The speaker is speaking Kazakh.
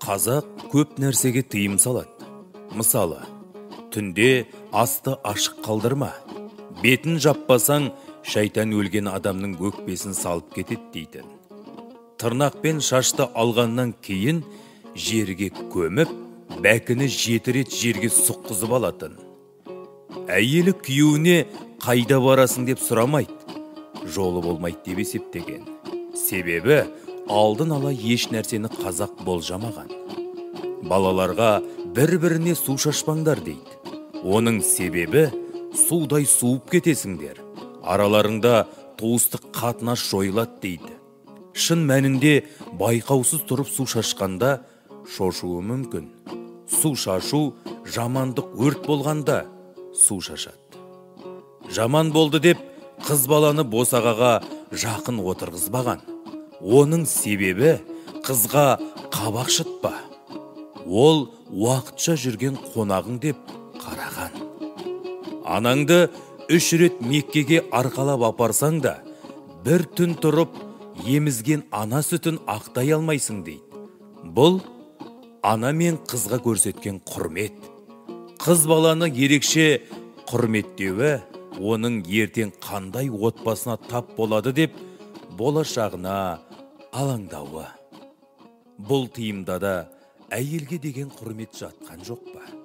Қазақ көп нәрсеге тыйым салады. Мысалы, түнде асты ашық қалдырма. Бетін жаппасаң, шайтан өлген адамның өкпесін салып кетеді дейтін. Тырнақпен шашты алғаннан кейін жерге көміп, бәкіні 7 рет жерге сұққызып алатын. Әйелі күйеуіне қайда барасың деп сұрамайды, жолы болмайды деп есептеген. Себебі алдын ала еш нәрсені қазақ болжамаған. Балаларға бір-біріне су шашпаңдар дейді. Оның себебі судай суып кетесіңдер. Араларыңда туыстық қатынас жойылады дейді. Шын мәнінде байқаусыз тұрып су шашқанда шошуы мүмкін. Су шашу жамандық өрт болғанда су шашады. Жаман болды деп қыз баланы босағаға жақын отырғызбаған. Оның себебі қызға қабақ шытпа. Ол уақытша жүрген қонағың деп қараған. Анаңды 3 рет Меккеге арқалап апарсаң да, бір түн тұрып емізген ана сүтін ақтай алмайсың дейді. Бұл ана мен қызға көрсеткен құрмет. Қыз баланы ерекше құрметтеуі, оның ертең қандай отбасына тап болады деп болашағына алаңдауы. Бұл тыйымда да әйелге деген құрмет жатқан жоқ па?